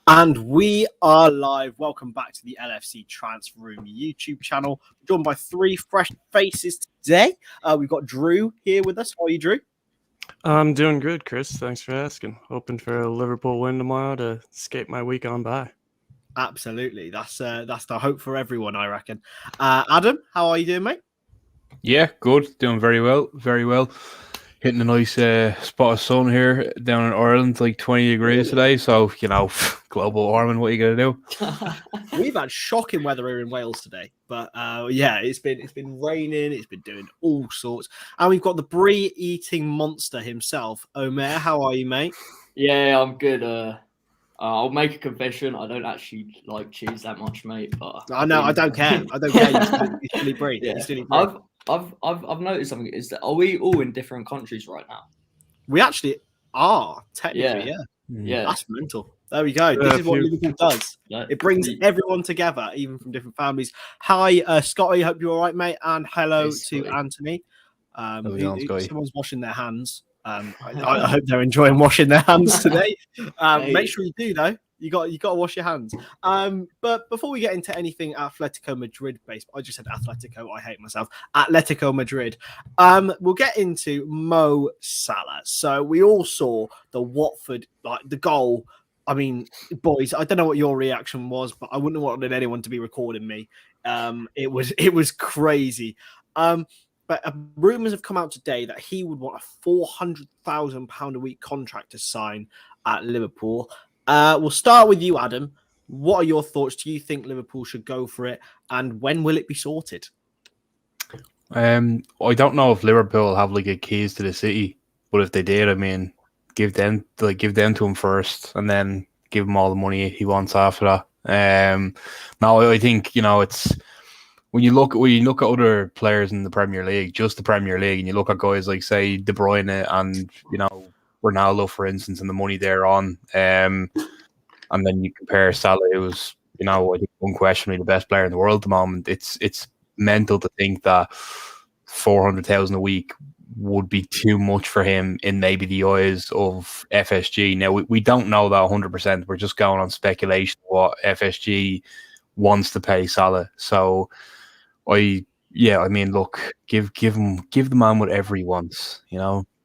And we are live. Welcome back to the LFC Transfer Room YouTube channel. We're joined by three fresh faces today. We've got Drew here with us. How are you, Drew? I'm doing good, Chris. Thanks for asking. Hoping for a Liverpool win tomorrow to escape my week on by. Absolutely. That's the hope for everyone, I reckon. Adam, how are you doing, mate? Yeah, good. Doing very well. Very well. Hitting a nice spot of sun here down in Ireland, like 20 degrees today. So, global warming, what are you going to do? We've had shocking weather here in Wales today. But yeah, it's been raining. It's been doing all sorts. And we've got the brie-eating monster himself. Omer, how are you, mate? Yeah, I'm good. I'll make a confession. I don't actually like cheese that much, mate. But I know. I don't care. I don't care. You still eat brie. Yeah. You still eat brie. I've noticed something. Is that are we all in different countries right now? We actually are technically. Yeah. That's mental. There we go. This is what Liverpool does. It brings everyone together, even from different families. Hi, Scotty. Hope you're all right, mate. And hello to Anthony. Someone's washing their hands. I hope they're enjoying washing their hands today. Make sure you do, though. You got to wash your hands. But before we get into anything Atletico Madrid based, I just said Atletico. I hate myself. Atletico Madrid. We'll get into Mo Salah. So we all saw the Watford, the goal. I mean, boys, I don't know what your reaction was, but I wouldn't have wanted anyone to be recording me. It was crazy. But rumours have come out today that he would want a £400,000 a week contract to sign at Liverpool. We'll start with you, Adam. What are your thoughts? Do you think Liverpool should go for it? And when will it be sorted? I don't know if Liverpool have a keys to the city, but if they did, I mean, give them to him first, and then give him all the money he wants after that. No, I think it's. When you look at other players in the Premier League, just the Premier League, and you look at guys like, say, De Bruyne and Ronaldo, for instance, and the money they're on, and then you compare Salah, who's I think unquestionably the best player in the world at the moment. It's mental to think that 400,000 a week would be too much for him in maybe the eyes of FSG. Now we don't know that 100%. We're just going on speculation of what FSG wants to pay Salah. So. I mean, look, give the man whatever he wants.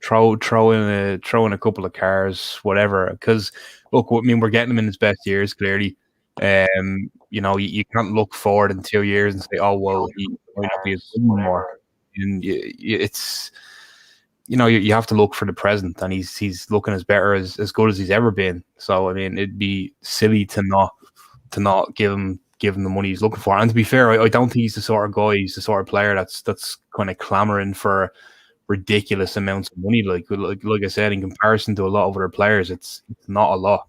Throw in a couple of cars, whatever. Because look, I mean, we're getting him in his best years. Clearly, you can't look forward in 2 years and say, oh well, he might not be as good anymore. And it's you have to look for the present, and he's looking as good as he's ever been. So I mean, it'd be silly to not give him the money he's looking for. And to be fair, I don't think he's the sort of guy, he's the sort of player that's kind of clamoring for ridiculous amounts of money. Like I said, in comparison to a lot of other players, it's not a lot.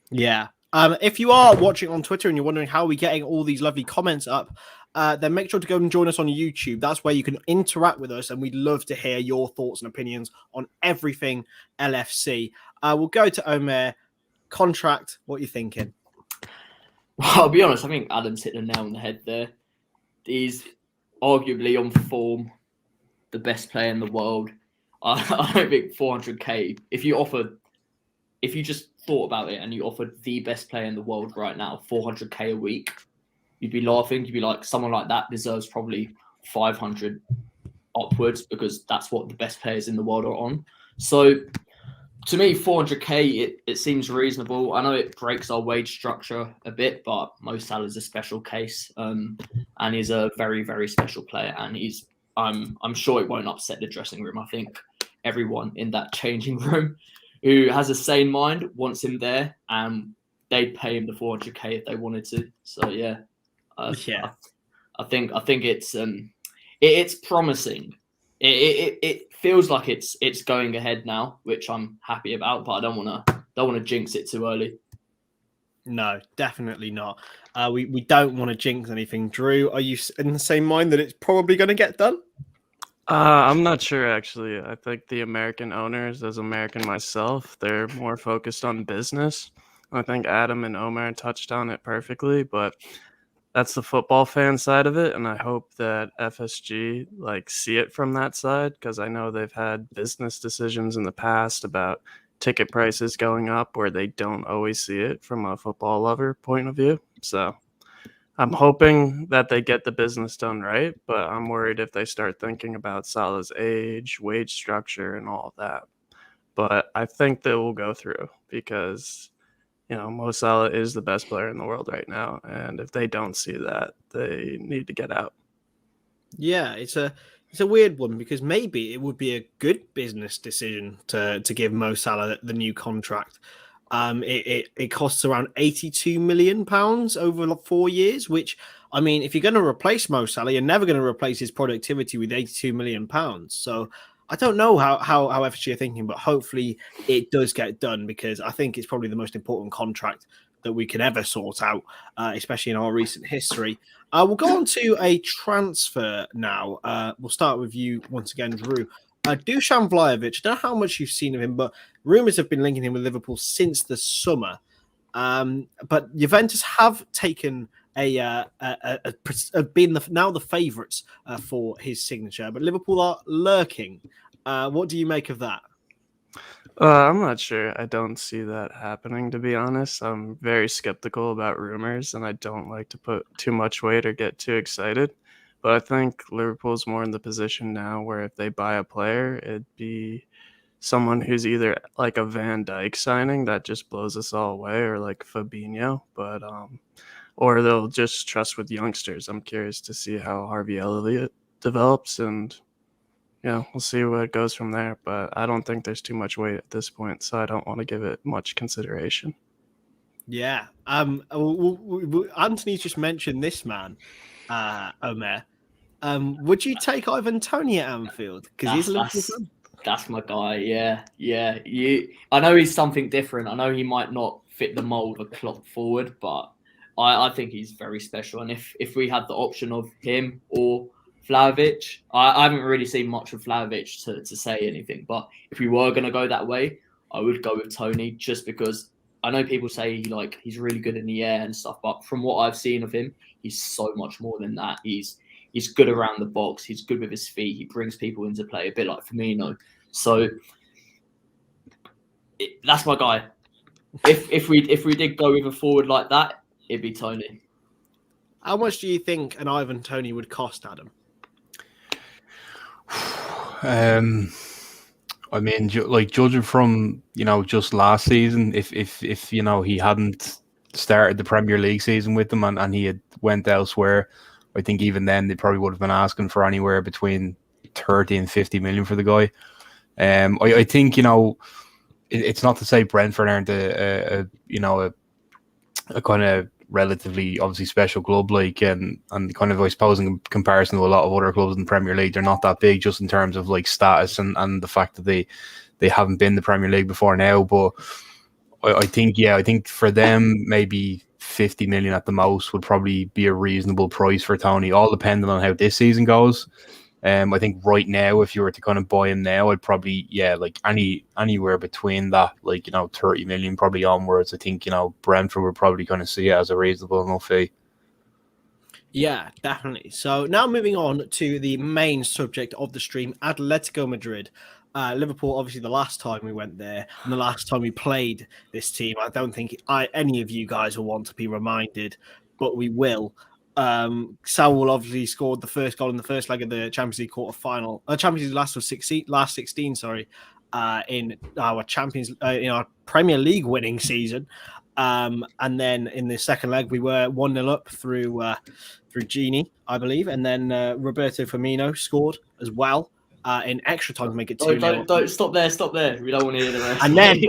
Yeah. If you are watching on Twitter and you're wondering how we're getting all these lovely comments up, then make sure to go and join us on YouTube. That's where you can interact with us, and we'd love to hear your thoughts and opinions on everything LFC. We'll go to Omer. Contract, what are you thinking? Well, I'll be honest, I think Adam's hit the nail on the head there. He's arguably on form, the best player in the world. I don't think 400k, if you just thought about it and you offered the best player in the world right now 400k a week, you'd be laughing. You'd be like, someone like that deserves probably 500 upwards, because that's what the best players in the world are on. So to me, 400k, it seems reasonable. I know it breaks our wage structure a bit, but Mo Salah is a special case, and he's a very, very special player. And I'm sure it won't upset the dressing room. I think everyone in that changing room who has a sane mind wants him there, and they'd pay him the 400k if they wanted to. So I think it's promising. It feels like it's going ahead now, which I'm happy about, but I don't want to jinx it too early. No, definitely not. We don't want to jinx anything. Drew, are you in the same mind that it's probably going to get done? I'm not sure, actually. I think the American owners, as American myself, they're more focused on business. I think Adam and Omer touched on it perfectly, but that's the football fan side of it, and I hope that FSG see it from that side, because I know they've had business decisions in the past about ticket prices going up where they don't always see it from a football lover point of view. So I'm hoping that they get the business done right, but I'm worried if they start thinking about Salah's age, wage structure, and all of that. But I think they will go through because, Mo Salah is the best player in the world right now. And if they don't see that, they need to get out. Yeah, it's a weird one because maybe it would be a good business decision to give Mo Salah the new contract. It costs around £82 million over 4 years, which, I mean, if you're going to replace Mo Salah, you're never going to replace his productivity with £82 million. So I don't know how FSG are thinking, but hopefully it does get done because I think it's probably the most important contract that we can ever sort out, especially in our recent history. We'll go on to a transfer now. We'll start with you once again, Drew. Dusan Vlahovic, I don't know how much you've seen of him, but rumours have been linking him with Liverpool since the summer. But Juventus have taken been now the favourites for his signature, but Liverpool are lurking. What do you make of that? I'm not sure. I don't see that happening, to be honest. I'm very skeptical about rumors, and I don't like to put too much weight or get too excited. But I think Liverpool's more in the position now where if they buy a player, it'd be someone who's either like a Van Dijk signing that just blows us all away, or like Fabinho, but or they'll just trust with youngsters. I'm curious to see how Harvey Elliott develops, and we'll see where it goes from there. But I don't think there's too much weight at this point, so I don't want to give it much consideration. Yeah. Anthony's just mentioned this man, Omer. Would you take Ivan Toney at Anfield? Because he's a Liverpool fan. That's my guy. Yeah. I know he's something different. I know he might not fit the mold of Klopp forward, but I think he's very special. And if we had the option of him or Vlahovic, I haven't really seen much of Vlahovic to say anything. But if we were going to go that way, I would go with Toney just because I know people say he's really good in the air and stuff. But from what I've seen of him, he's so much more than that. He's good around the box. He's good with his feet. He brings people into play, a bit like Firmino. So that's my guy. If we did go with a forward like that, it'd be Toney. How much do you think an Ivan Toney would cost, Adam? I mean, judging from just last season, if he hadn't started the Premier League season with them and he had went elsewhere, I think even then they probably would have been asking for anywhere between 30 and 50 million for the guy. I think it's not to say Brentford aren't a kind of relatively obviously special club, and kind of, I suppose, in comparison to a lot of other clubs in the Premier League, they're not that big just in terms of status and the fact that they haven't been the Premier League before now. But I think for them maybe 50 million at the most would probably be a reasonable price for Toney, all depending on how this season goes. I think right now, if you were to kind of buy him now, I'd probably, anywhere between that, 30 million probably onwards. I think, Brentford would probably kind of see it as a reasonable enough fee. Yeah, definitely. So now moving on to the main subject of the stream, Atletico Madrid. Liverpool, obviously, the last time we went there and the last time we played this team, I don't think any of you guys will want to be reminded, but we will. Saul obviously scored the first goal in the first leg of the Champions League quarter-final. Champions League last 16, in our in our Premier League winning season. And then in the second leg, we were 1-0 up through Gini, I believe, and then Roberto Firmino scored as well in extra time to make it 2-0. Don't stop there. We don't want to hear the rest. And then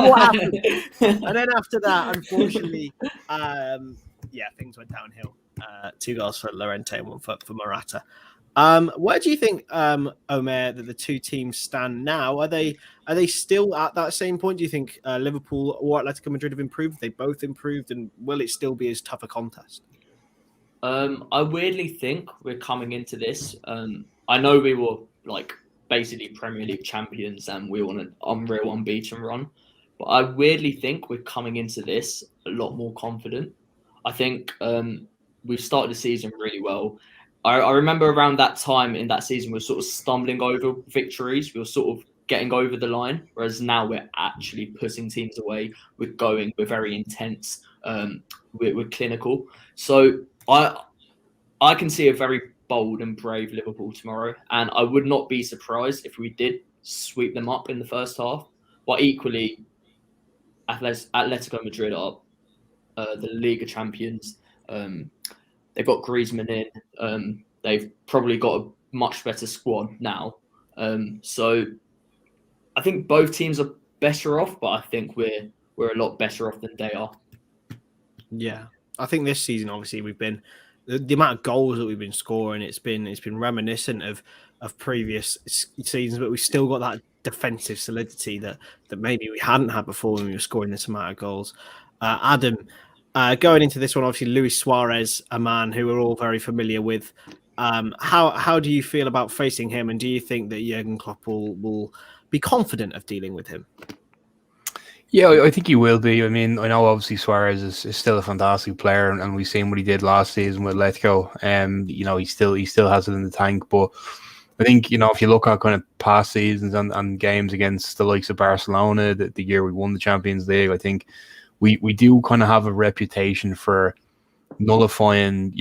what happened? And then after that, unfortunately, things went downhill. 2 goals for Llorente and 1 for Morata. Where do you think, Omer, that the two teams stand now? Are they still at that same point? Do you think Liverpool or Atletico Madrid have improved? They both improved, and will it still be as tough a contest? I weirdly think we're coming into this. I know we were basically Premier League champions and we were on an unreal unbeaten run, but I weirdly think we're coming into this a lot more confident. I think we've started the season really well. I remember around that time in that season, we were sort of stumbling over victories. We were sort of getting over the line, whereas now we're actually putting teams away. We're very intense. We're clinical. So I can see a very bold and brave Liverpool tomorrow, and I would not be surprised if we did sweep them up in the first half. But equally, Atletico Madrid are the Liga champions. They've got Griezmann in. They've probably got a much better squad now. So I think both teams are better off, but I think we're a lot better off than they are. Yeah, I think this season, obviously, we've been the amount of goals that we've been scoring. It's been reminiscent of previous seasons, but we've still got that defensive solidity that maybe we hadn't had before when we were scoring this amount of goals. Adam, going into this one, obviously, Luis Suarez, a man who we're all very familiar with. How do you feel about facing him, and do you think that Jurgen Klopp will be confident of dealing with him? Yeah, I think he will be. I mean, I know obviously Suarez is still a fantastic player, and we've seen what he did last season with Atletico. He still has it in the tank. But I think, if you look at kind of past seasons and games against the likes of Barcelona, the year we won the Champions League, I think we do kind of have a reputation for nullifying,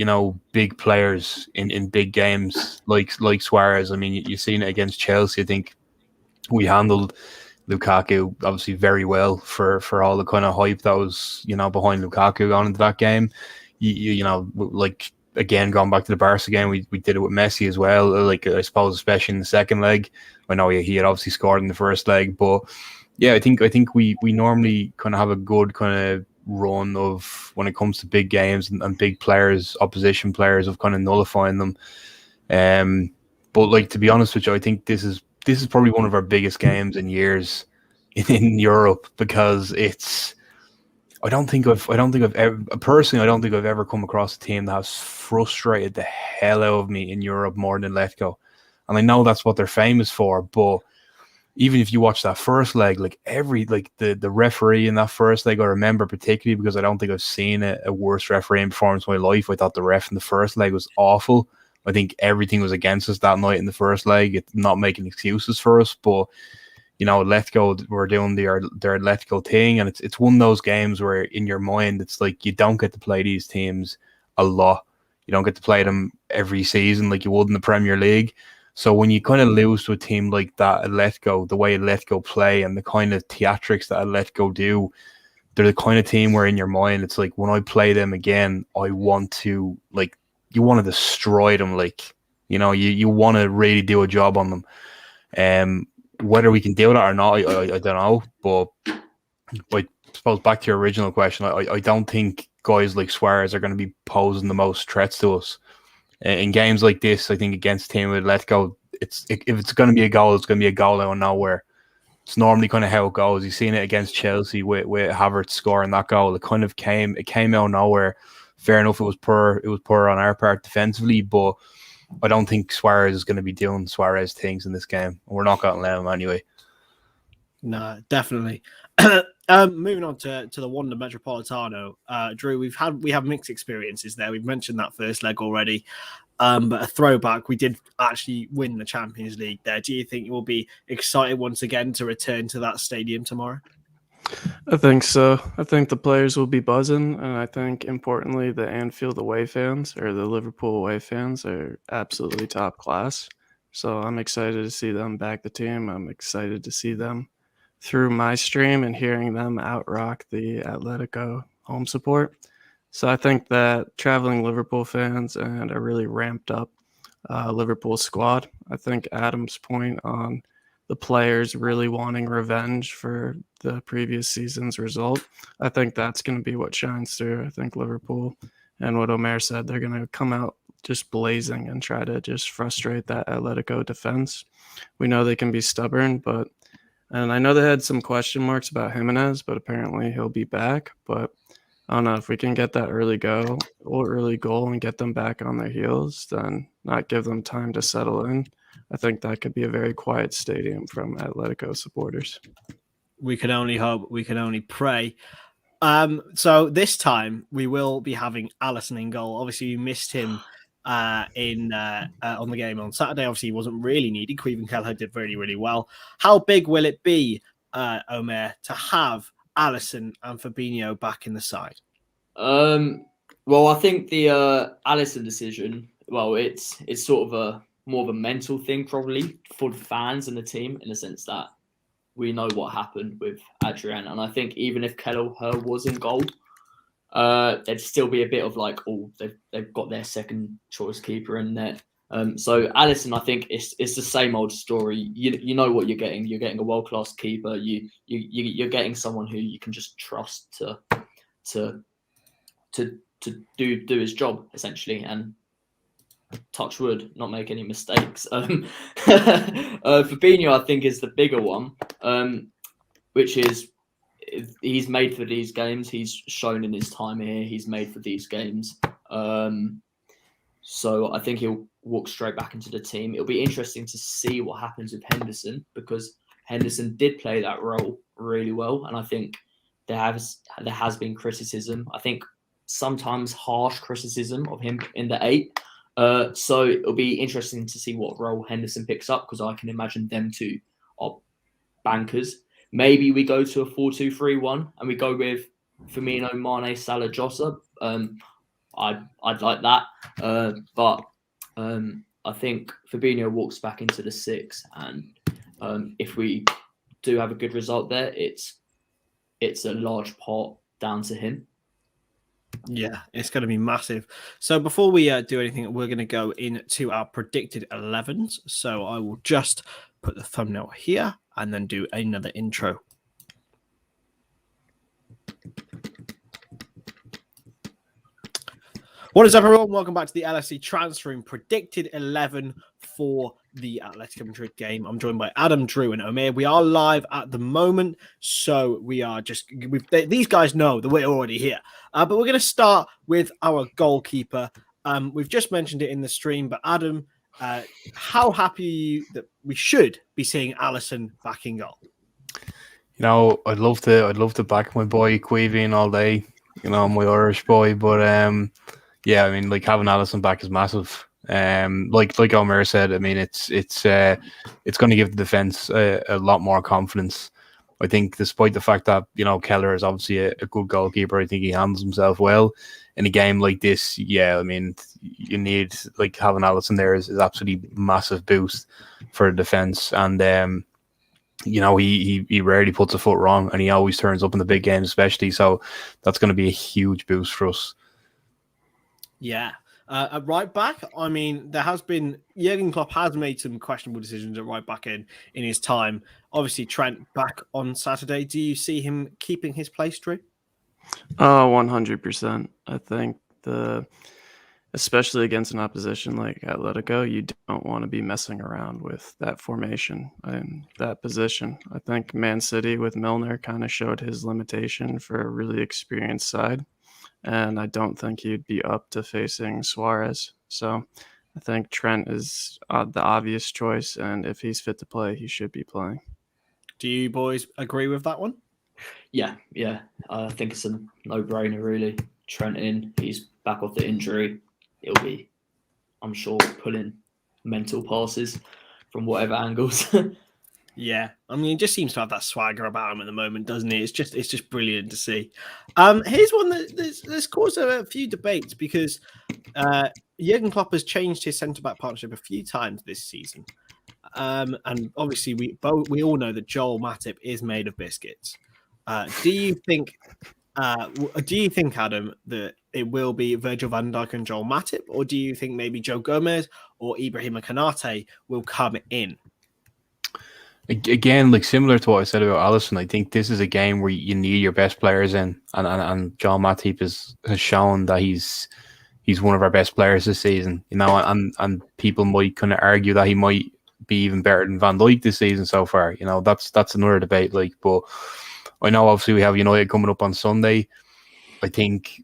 big players in big games like Suarez. I mean, you've seen it against Chelsea. I think we handled Lukaku obviously very well for all the kind of hype that was behind Lukaku going into that game. Like again, going back to the Barca game, we did it with Messi as well. Like I suppose especially in the second leg. I know he had obviously scored in the first leg, but yeah, I think we normally kind of have a good kind of run of when it comes to big games and big players, opposition players, of kind of nullifying them. But like, to be honest with you, I think this is probably one of our biggest games in years in Europe, because I don't think I've ever come across a team that has frustrated the hell out of me in Europe more than Atletico. And I know that's what they're famous for, but even if you watch that first leg, the referee in that first leg, I remember particularly because I don't think I've seen a worse refereeing performance in my life. I thought the ref in the first leg was awful. I think everything was against us that night in the first leg. It's not making excuses for us, but Atletico were doing their Atletico thing, and it's one of those games where in your mind it's like you don't get to play these teams a lot. You don't get to play them every season like you would in the Premier League. So when you kind of lose to a team like that, Atletico, the way Atletico play and the kind of theatrics that Atletico do, they're the kind of team where in your mind it's like, when I play them again, I want to, like, you want to destroy them, you want to really do a job on them. Whether we can do that or not, I don't know. But I suppose back to your original question, I don't think guys like Suarez are going to be posing the most threats to us. In games like this, I think against a team with Atletico, if it's going to be a goal, it's going to be a goal out of nowhere. It's normally kind of how it goes. You've seen it against Chelsea with Havertz scoring that goal. It kind of came out of nowhere. Fair enough, it was poor on our part defensively, but I don't think Suarez is going to be doing Suarez things in this game. We're not going to let him anyway. No, definitely. Moving on to the Wanda Metropolitano, Drew, we have mixed experiences there. We've mentioned that first leg already, but a throwback. We did actually win the Champions League there. Do you think you will be excited once again to return to that stadium tomorrow? I think so. I think the players will be buzzing, and I think importantly the Anfield away fans, or the Liverpool away fans, are absolutely top class. So I'm excited to see them back the team. I'm excited to see them through my stream and hearing them outrock the Atletico home support. So I think that traveling Liverpool fans and a really ramped up Liverpool squad. I think Adam's point on the players really wanting revenge for the previous season's result, I think that's going to be what shines through. I think Liverpool, and what Omer said, they're going to come out just blazing and try to just frustrate that Atletico defense. We know they can be stubborn, and I know they had some question marks about Jimenez, but apparently he'll be back. But I don't know, if we can get that early goal and get them back on their heels, then not give them time to settle in, I think that could be a very quiet stadium from Atletico supporters. We can only hope. We can only pray. So this time we will be having Alisson in goal. Obviously, you missed him in on the game on Saturday. Obviously, he wasn't really needed. Queven Kelleher did really, really well. How big will it be, Omer, to have Alisson and Fabinho back in the side? Well, I think the Alisson decision, well, it's sort of a more of a mental thing probably for the fans and the team, in the sense that we know what happened with Adrian, and I think even if Kelleher was in goal, there'd still be a bit of like, oh, they've got their second choice keeper in there. So Alisson, I think it's the same old story. You know what you're getting. You're getting a world class keeper. You're getting someone who you can just trust to do his job essentially, and touch wood, not make any mistakes. Fabinho, I think, is the bigger one, which is he's made for these games. He's shown in his time here he's made for these games. So I think he'll walk straight back into the team. It'll be interesting to see what happens with Henderson, because Henderson did play that role really well, and I think there has been criticism. I think sometimes harsh criticism of him in the 8. So it'll be interesting to see what role Henderson picks up, because I can imagine them two are bankers. Maybe we go to a 4-2-3-1 and we go with Firmino, Mane, Salah, José. I'd like that. But I think Fabinho walks back into the 6, and if we do have a good result there, it's a large part down to him. Yeah, it's going to be massive. So before we do anything, we're going to go into our predicted 11s. So I will just put the thumbnail here and then do another intro. What is up, everyone? Welcome back to the LFC Transfer Room predicted 11 for the Atletico Madrid game. I'm joined by Adam, Drew, and Omer. We are live at the moment, so we are just... these guys know that we're already here. But we're going to start with our goalkeeper. We've just mentioned it in the stream, but Adam, how happy are you that we should be seeing Alisson back in goal? You know, I'd love to back my boy Queven all day. You know, my Irish boy, but yeah, I mean, like, having Alisson back is massive. Like Omer said, I mean, it's going to give the defense a lot more confidence. I think, despite the fact that, you know, Kelleher is obviously a good goalkeeper, I think he handles himself well in a game like this. Yeah, I mean, you need, like, having Alisson there is absolutely massive boost for the defense, and you know, he rarely puts a foot wrong, and he always turns up in the big games, especially. So that's going to be a huge boost for us. Yeah. At right back, I mean, there has been... Jurgen Klopp has made some questionable decisions at right back in his time. Obviously, Trent back on Saturday. Do you see him keeping his place, Drew? 100%. I think especially against an opposition like Atletico, you don't want to be messing around with that formation and that position. I think Man City with Milner kind of showed his limitation for a really experienced side, and I don't think he'd be up to facing Suarez. So I think Trent is the obvious choice, and if he's fit to play, he should be playing. Do you boys agree with that one? Yeah. I think it's a no-brainer, really. Trent in, he's back off the injury. It'll be, I'm sure, pulling mental passes from whatever angles. Yeah, I mean, he just seems to have that swagger about him at the moment, doesn't he? It's just brilliant to see. Here's one that's caused a few debates, because Jurgen Klopp has changed his centre-back partnership a few times this season. And obviously, we all know that Joel Matip is made of biscuits. Do you think, Adam, that it will be Virgil van Dijk and Joel Matip, or do you think maybe Joe Gomez or Ibrahima Konate will come in? Again, like, similar to what I said about Alisson, I think this is a game where you need your best players in, and Joel Matip has shown that he's one of our best players this season. You know, and people might kind of argue that he might be even better than Van Dijk this season so far. You know, that's another debate. Like, but I know obviously we have United coming up on Sunday. I think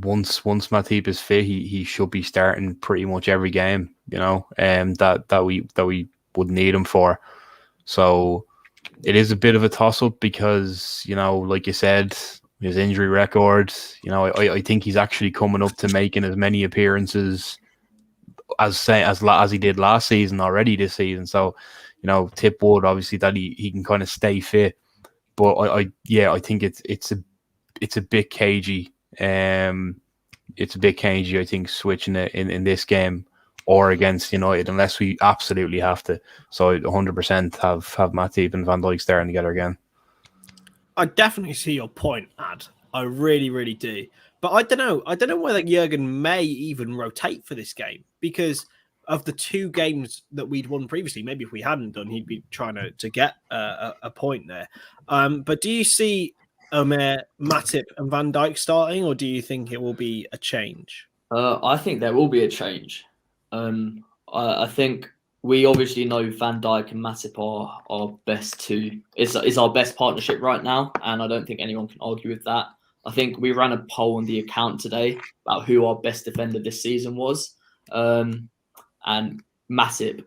once Matip is fit, he should be starting pretty much every game. You know, that we would need him for. So it is a bit of a toss-up, because, you know, like you said, his injury record. You know, I think he's actually coming up to making as many appearances as he did last season already this season. So, you know, tip wood obviously that he can kind of stay fit. But I think it's a bit cagey. It's a bit cagey, I think, switching it in this game or against United unless we absolutely have to. So 100% have Matip and Van Dijk starting together again. I definitely see your point, Ad. I really, really do. But I don't know. I don't know whether Jurgen may even rotate for this game because of the 2 games that we'd won previously. Maybe if we hadn't done, he'd be trying to get a point there. But do you see Omer, Matip and Van Dijk starting, or do you think it will be a change? I think there will be a change. I think we obviously know Van Dijk and Matip are our best two. It's our best partnership right now, and I don't think anyone can argue with that. I think we ran a poll on the account today about who our best defender this season was, and Matip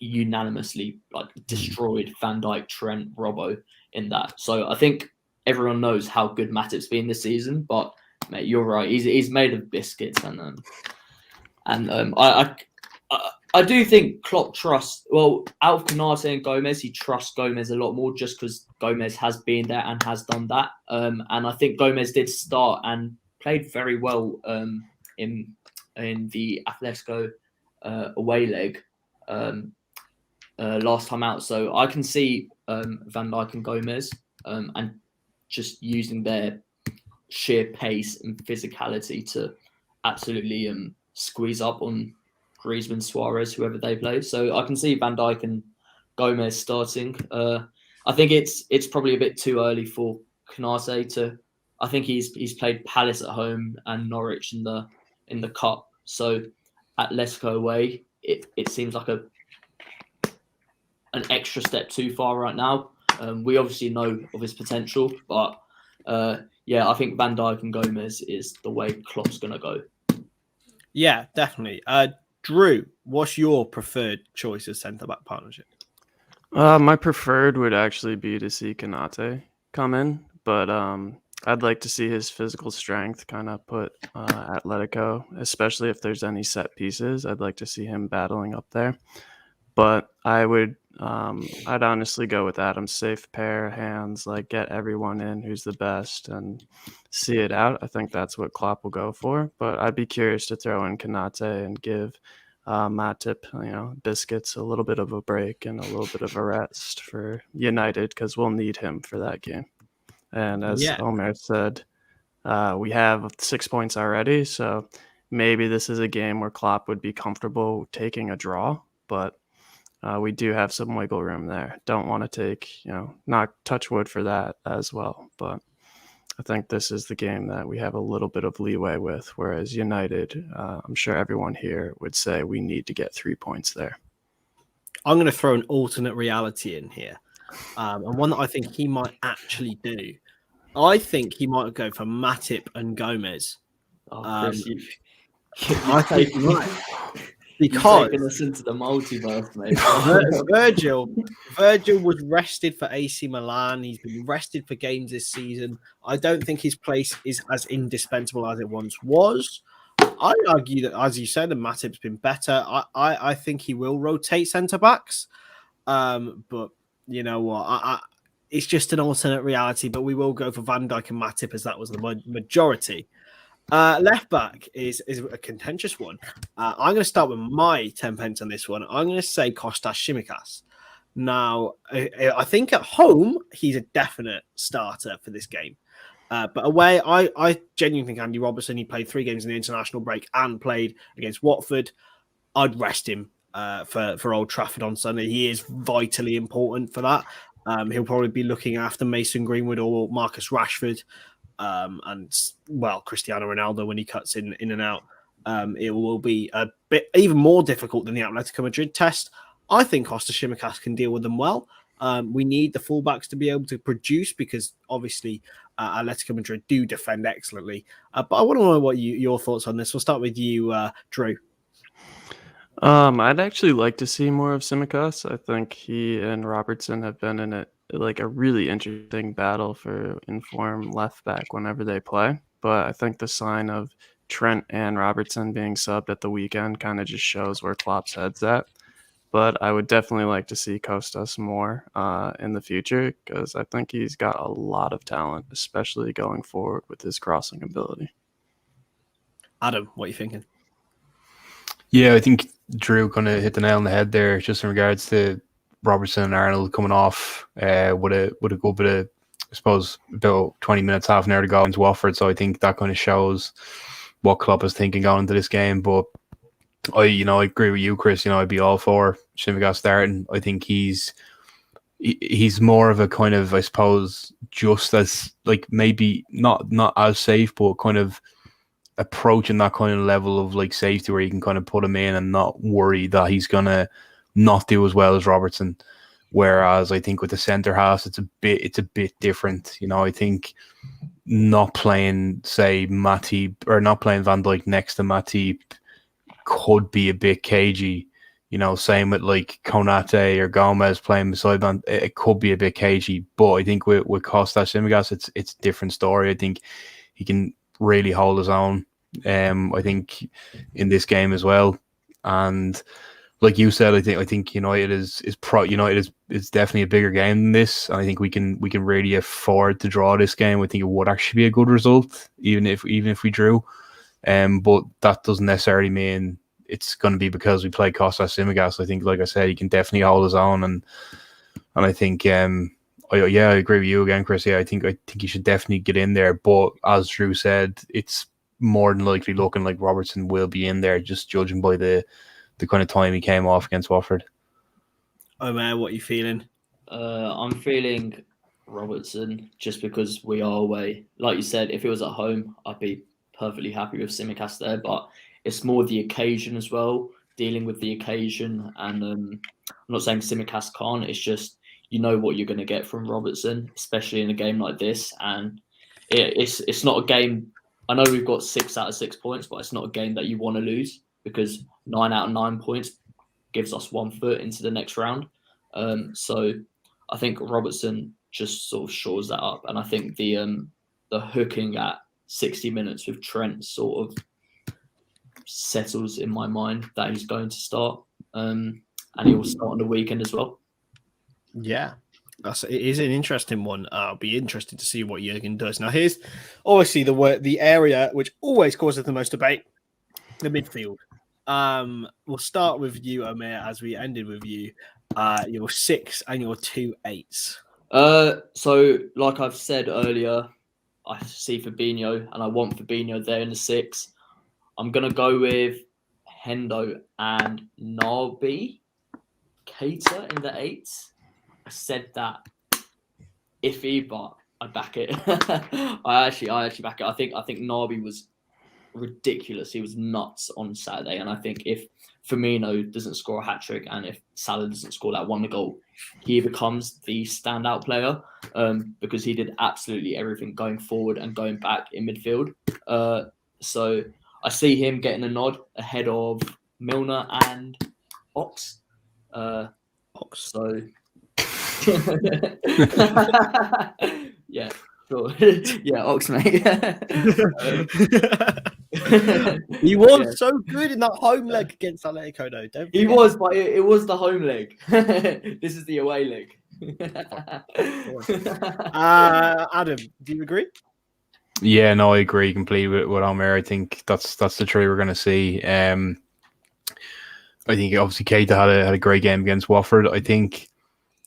unanimously destroyed Van Dijk, Trent, Robbo in that. So I think everyone knows how good Matip's been this season. But mate, you're right. He's made of biscuits, and I do think Klopp trusts, out of Konate and Gomez, he trusts Gomez a lot more just because Gomez has been there and has done that. And I think Gomez did start and played very well in the Atletico away leg last time out. So I can see Van Dijk and Gomez and just using their sheer pace and physicality to absolutely squeeze up on Griezmann, Suarez, whoever they play. So I can see Van Dijk and Gomez starting. I think it's probably a bit too early for Konate to. I think he's played Palace at home and Norwich in the cup. So Atletico away, it seems like an extra step too far right now. We obviously know of his potential, but I think Van Dijk and Gomez is the way Klopp's gonna go. Yeah, definitely. Drew, what's your preferred choice of centre-back partnership? My preferred would actually be to see Konate come in, but I'd like to see his physical strength kind of put Atletico, especially if there's any set pieces. I'd like to see him battling up there. But I'd honestly go with Adam's safe pair of hands, get everyone in who's the best and see it out. I think that's what Klopp will go for. But I'd be curious to throw in Konate and give Matip, biscuits, a little bit of a break and a little bit of a rest for United because we'll need him for that game. And as Omer said, we have 6 points already, so maybe this is a game where Klopp would be comfortable taking a draw, but we do have some wiggle room there. Don't want to take, not touch wood for that as well. But I think this is the game that we have a little bit of leeway with, whereas United, I'm sure everyone here would say we need to get 3 points there. I'm going to throw an alternate reality in here, and one that I think he might actually do. I think he might go for Matip and Gomez. Chris, I think he might. Because taking us into the multiverse, mate. Virgil was rested for AC Milan. He's been rested for games this season. I don't think his place is as indispensable as it once was. I argue that, as you said, Matip's been better. I think he will rotate centre backs. But you know what? It's just an alternate reality. But we will go for Van Dijk and Matip as that was the majority. Left back is a contentious one. I'm going to start with my 10 pence on this one. I'm going to say Kostas Tsimikas. Now, I think at home, he's a definite starter for this game. But away, I genuinely think Andy Robertson, he played 3 games in the international break and played against Watford. I'd rest him for Old Trafford on Sunday. He is vitally important for that. He'll probably be looking after Mason Greenwood or Marcus Rashford. And Cristiano Ronaldo when he cuts in and out. It will be a bit even more difficult than the Atletico Madrid test. I think Kostas Tsimikas can deal with them well. We need the fullbacks to be able to produce because obviously Atletico Madrid do defend excellently. But I want to know what your thoughts on this. We'll start with you, Drew. I'd actually like to see more of Tsimikas. I think he and Robertson have been in it like a really interesting battle for informed left back whenever they play. But I think the sign of Trent and Robertson being subbed at the weekend kind of just shows where Klopp's head's at. But I would definitely like to see Kostas more in the future, because I think he's got a lot of talent, especially going forward with his crossing ability. Adam, what are you thinking? Yeah, I think Drew kind of hit the nail on the head there, just in regards to Robertson and Arnold coming off with a good bit of, I suppose, about 20 minutes, half an hour to go into Watford. So I think that kind of shows what Klopp is thinking going into this game. But I agree with you, Chris. I'd be all for Tsimikas starting. I think he's more of a kind of, I suppose, just as, like, maybe not as safe, but kind of approaching that kind of level of like safety where you can kind of put him in and not worry that he's gonna not do as well as Robertson. Whereas I think with the centre halves, it's a bit different. I think not playing, say, Matip, or not playing Van Dijk next to Matip could be a bit cagey. Same with like Konate or Gomez playing beside Van, it could be a bit cagey. But I think with Kostas Tsimikas, it's a different story. I think he can really hold his own. I think in this game as well, and like you said, I think United is definitely a bigger game than this, and I think we can really afford to draw this game. I think it would actually be a good result, even if we drew. But that doesn't necessarily mean it's going to be because we play Kostas Tsimikas. I think, like I said, he can definitely hold his own, and I think I agree with you again, Chris. Yeah, I think he should definitely get in there. But as Drew said, it's more than likely looking like Robertson will be in there, just judging by the kind of time he came off against Watford. Omer, what are you feeling? I'm feeling Robertson, just because we are away. Like you said, if it was at home, I'd be perfectly happy with Tsimikas there. But it's more the occasion as well, dealing with the occasion. And I'm not saying Tsimikas can't. It's just, what you're going to get from Robertson, especially in a game like this. And it's not a game. I know we've got 6 out of 6 points, but it's not a game that you want to lose, because 9 out of 9 points gives us 1 foot into the next round. So I think Robertson just sort of shores that up. And I think the hooking at 60 minutes with Trent sort of settles in my mind that he's going to start. And he will start on the weekend as well. Yeah, it is an interesting one. I'll be interested to see what Jurgen does. Now, here's obviously the area which always causes the most debate, the midfield. We'll start with you, Omer, as we ended with you. Your 6 and your 2 8s. So, like I've said earlier, I see Fabinho, and I want Fabinho there in the 6. I'm going to go with Hendo and Naby Keita in the 8s. I said that iffy, but I back it. I actually back it. I think Naby was ridiculous. He was nuts on Saturday, and I think if Firmino doesn't score a hat-trick and if Salah doesn't score that one goal, he becomes the standout player, because he did absolutely everything going forward and going back in midfield. So I see him getting a nod ahead of Milner and Ox. So yeah, sure. Yeah, Ox, mate. He was so good in that home leg against Atletico, though. Don't he was, but it was the home leg. This is the away leg. Adam, do you agree? Yeah, no, I agree completely with Omer. I think that's the tree we're going to see. I think obviously Keita had a great game against Watford. I think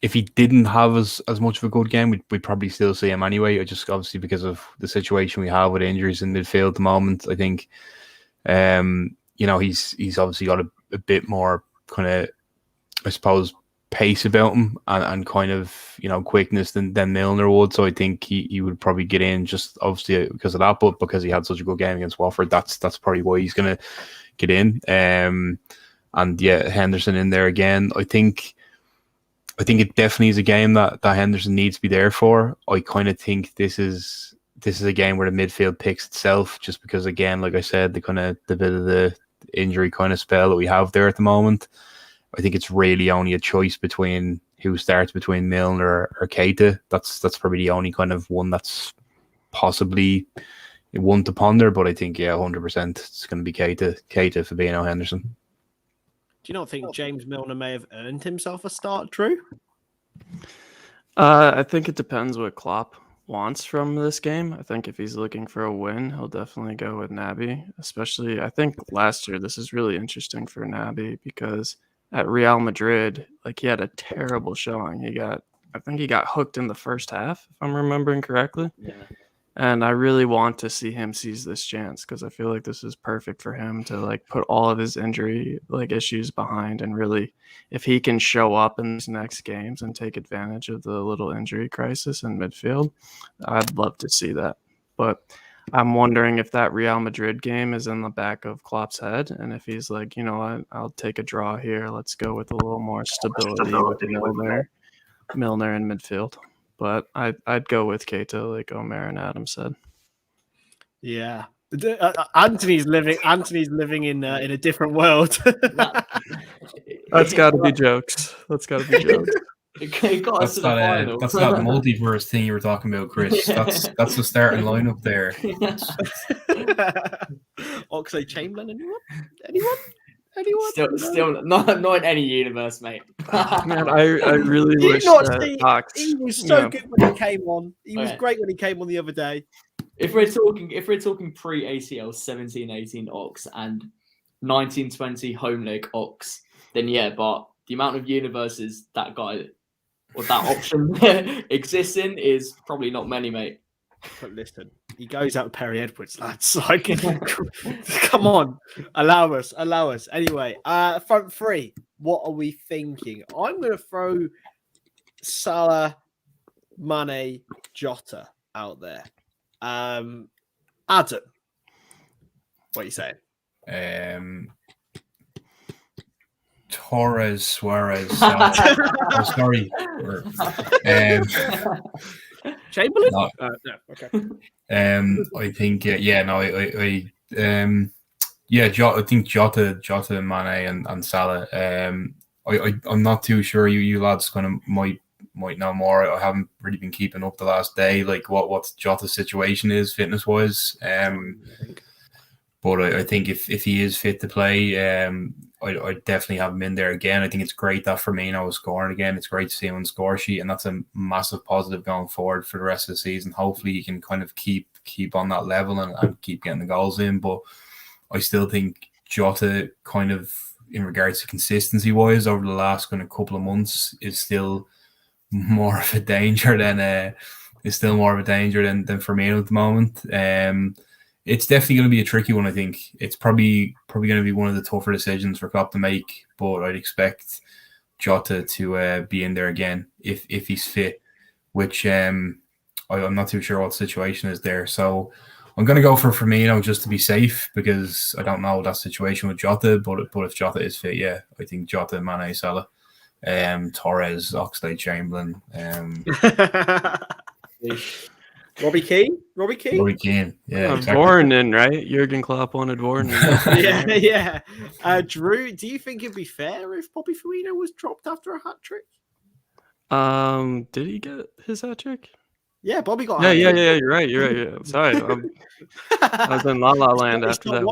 if he didn't have as much of a good game, we'd probably still see him anyway. Just obviously because of the situation we have with injuries in midfield at the moment. I think, he's obviously got a bit more kind of, I suppose, pace about him and kind of, quickness than Milner would. So I think he would probably get in just obviously because of that, but because he had such a good game against Watford, that's probably why he's going to get in. And yeah, Henderson in there again. I think it definitely is a game that Henderson needs to be there for. I kind of think this is a game where the midfield picks itself, just because, again, like I said, the bit of the injury kind of spell that we have there at the moment. I think it's really only a choice between who starts between Milner or Keita. That's probably the only kind of one that's possibly one to ponder. But I think 100% it's going to be Keita, Fabinho, Henderson. Do you not think James Milner may have earned himself a start, Drew? I think it depends what Klopp wants from this game. I think if he's looking for a win, he'll definitely go with Naby. Especially, I think last year this is really interesting for Naby because at Real Madrid, like he had a terrible showing. I think he got hooked in the first half, if I'm remembering correctly. Yeah. And I really want to see him seize this chance because I feel like this is perfect for him to like put all of his injury like issues behind, and really, if he can show up in these next games and take advantage of the little injury crisis in midfield, I'd love to see that. But I'm wondering if that Real Madrid game is in the back of Klopp's head, and if he's like, you know what, I'll take a draw here. Let's go with a little more stability with Milner in midfield. But I'd go with Keita, like Omer and Adam said. Yeah, Anthony's living in a different world. That's got to be jokes. That's got to be jokes. That's that multiverse thing you were talking about, Chris. Yeah. That's the starting lineup there. Oxlade-Chamberlain, anyone? Still not in any universe, mate. Man, I really wish that he was so good when he came on. He was great when he came on the other day. If we're talking pre-ACL 17-18 Ox and 19-20 home leg Ox, then yeah, but the amount of universes that guy or that option exists in is probably not many, mate. But listen, he goes out with Perry Edwards, lads. Like, come on, allow us. Anyway, front three. What are we thinking? I'm going to throw Salah, Mane, Jota out there. Adam, what are you saying? Torres, Suarez. Sorry. Chamberlain? No. No. Okay. I think I think Jota, Mane, and Salah. I'm not too sure. You lads kind of might know more. I haven't really been keeping up the last day, like what Jota's situation is fitness wise. But I think if he is fit to play, I definitely have him in there again. I think it's great that Firmino is scoring again. It's great to see him on the score sheet, and that's a massive positive going forward for the rest of the season. Hopefully he can kind of keep on that level and keep getting the goals in. But I still think Jota, kind of in regards to consistency wise over the last kind of couple of months, is still more of a danger than Firmino at the moment. It's definitely going to be a tricky one. I think it's probably going to be one of the tougher decisions for Klopp to make. But I'd expect Jota to be in there again if he's fit, which I'm not too sure what the situation is there. So I'm going to go for Firmino just to be safe, because I don't know that situation with Jota. But if Jota is fit, yeah, I think Jota, Mane, Salah, Torres, Oxlade-Chamberlain. Robbie Keane, yeah, exactly. Vornen, right? Jurgen Klopp wanted Vornen. yeah. Drew, do you think it'd be fair if Bobby Firmino was dropped after a hat trick? Did he get his hat trick? Yeah, Bobby got. Yeah. You're right. Yeah. Sorry, I was in La La Land after that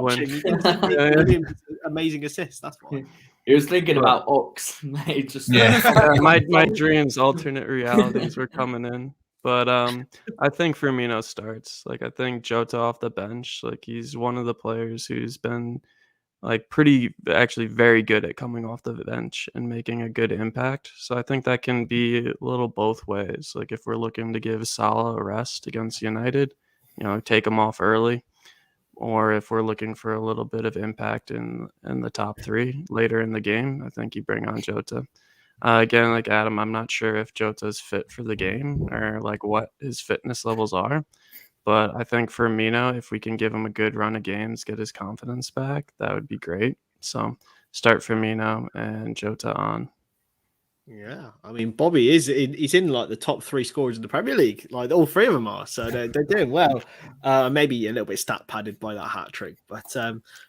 win. Amazing assist. That's why. He was thinking about Ox. My dreams, alternate realities were coming in. But I think Firmino starts. Like, I think Jota off the bench. Like, he's one of the players who's been like actually very good at coming off the bench and making a good impact. So I think that can be a little both ways. Like, if we're looking to give Salah a rest against United, take him off early, or if we're looking for a little bit of impact in the top three later in the game, I think you bring on Jota. Again, like Adam, I'm not sure if Jota's fit for the game or like what his fitness levels are. But I think Firmino, if we can give him a good run of games, get his confidence back, that would be great. So start Firmino and Jota on. Yeah, I mean, Bobby he's in like the top three scorers in the Premier League. Like, all three of them are, so they're doing well. Maybe a little bit stat padded by that hat trick, but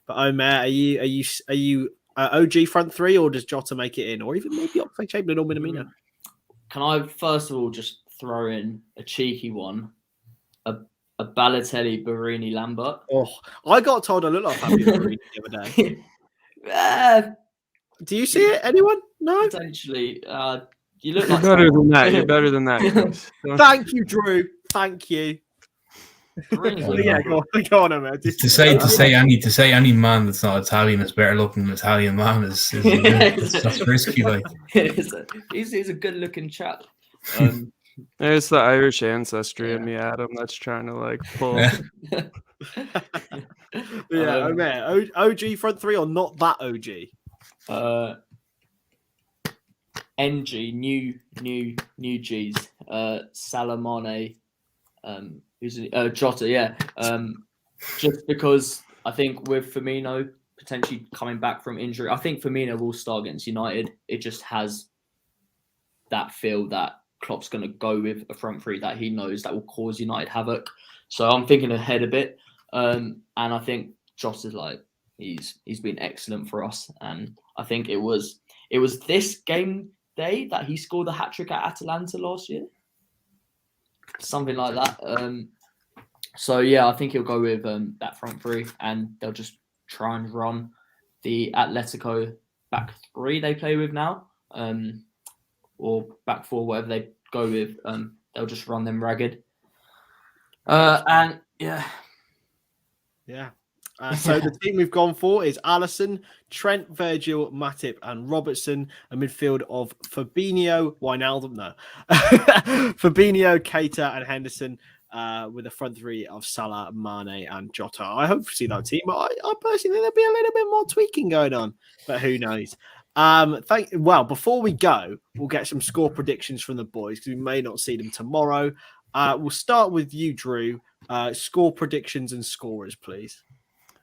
Omer, are you OG front three, or does Jota make it in, or even maybe Oxlade-Chamberlain or Minamino? can I first of all just throw in a cheeky one? A Balotelli, Barini, Lambert. Oh, I got told I look like Fabio Barini the other day. Do you see it? Anyone? No? Potentially. You look like better than that. You're better than that. Thank you, Drew. Thank you. Yeah, go on, Omer. To say any man that's not Italian is better looking than an Italian man is that's risky. Like he's a good looking chap. There's the Irish ancestry in me, Adam. That's trying to like pull. Omer, OG front three or not that OG? NG, new G's. Salamane, who's Jota, yeah. Just because I think with Firmino potentially coming back from injury, I think Firmino will start against United. It just has that feel that Klopp's going to go with a front three that he knows that will cause United havoc. So I'm thinking ahead a bit, and I think Jota's like he's been excellent for us, and I think it was this game day that he scored a hat-trick at Atalanta last year. Something like that. So yeah, I think he'll go with that front three, and they'll just try and run the Atletico back three they play with now, or back four, whatever they go with. They'll just run them ragged. And yeah. So the team we've gone for is Alisson, Trent, Virgil, Matip, and Robertson. A midfield of Fabinho, Wijnaldum, no. Fabinho, Keita, and Henderson, with a front three of Salah, Mane, and Jota. I hope to see that team. I personally think there'll be a little bit more tweaking going on, but who knows? Before we go, we'll get some score predictions from the boys because we may not see them tomorrow. We'll start with you, Drew. Score predictions and scorers, please.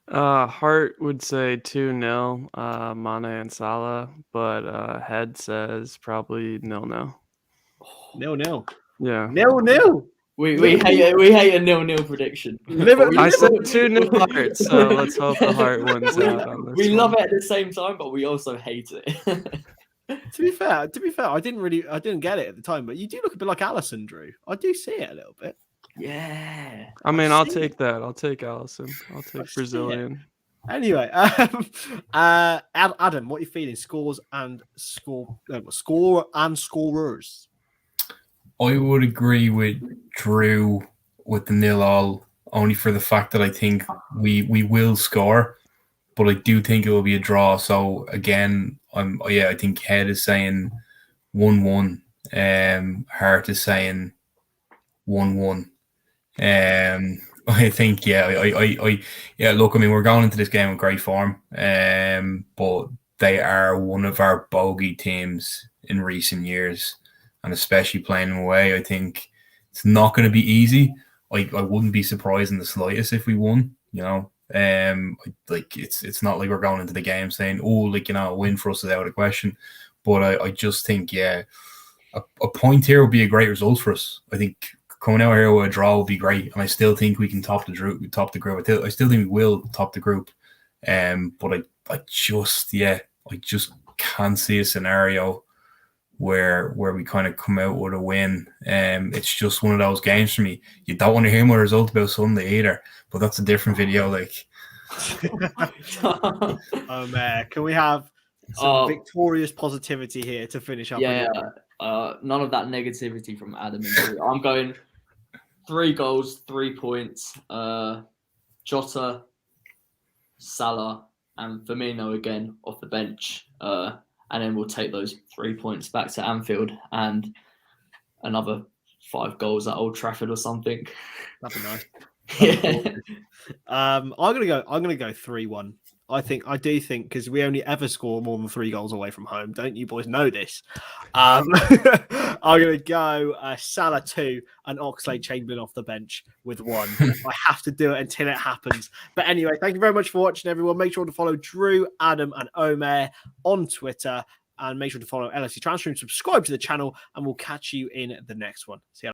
Heart would say 2-0, Mane and Salah, but Head says probably 0-0. 0-0. Yeah. 0-0. We hate a 0-0 prediction. I said 2-0 Heart, so let's hope the Heart wins out on this. We love it at the same time, but we also hate it. To be fair, I didn't get it at the time, but you do look a bit like Alisson, Drew. I do see it a little bit. Yeah. I mean, I'll take that. I'll take Alisson. I'll take Brazilian. Anyway, Adam, what are you feeling? Score and scorers. I would agree with Drew with the 0-0, only for the fact that I think we will score, but I do think it will be a draw. So again, I think Head is saying 1-1. Hart is saying 1-1. I think look, I mean, we're going into this game with great form, but they are one of our bogey teams in recent years, and especially playing them away. I think it's not going to be easy. I wouldn't be surprised in the slightest if we won, you know. It's not like we're going into the game saying, a win for us is out of question. But I just think, a point here would be a great result for us. I think coming out here with a draw would be great, and I still think we can top the group. I still think we will top the group. But I just can't see a scenario where we kind of come out with a win. It's just one of those games for me. You don't want to hear my result about Sunday either, but that's a different video. Man, can we have some victorious positivity here to finish up? None of that negativity from Adam and Drew. I'm going 3 goals, 3 points. Jota, Salah, and Firmino again off the bench. And then we'll take those 3 points back to Anfield and another 5 goals at Old Trafford or something. That'd be nice. I'm gonna go 3-1. I do think because we only ever score more than 3 goals away from home. Don't you boys know this? I'm gonna go Salah 2 and Oxlade-Chamberlain off the bench with 1. I have to do it until it happens. But anyway, thank you very much for watching, everyone. Make sure to follow Drew, Adam, and Omer on Twitter, and make sure to follow LFC Transfer and subscribe to the channel. And we'll catch you in the next one. See you.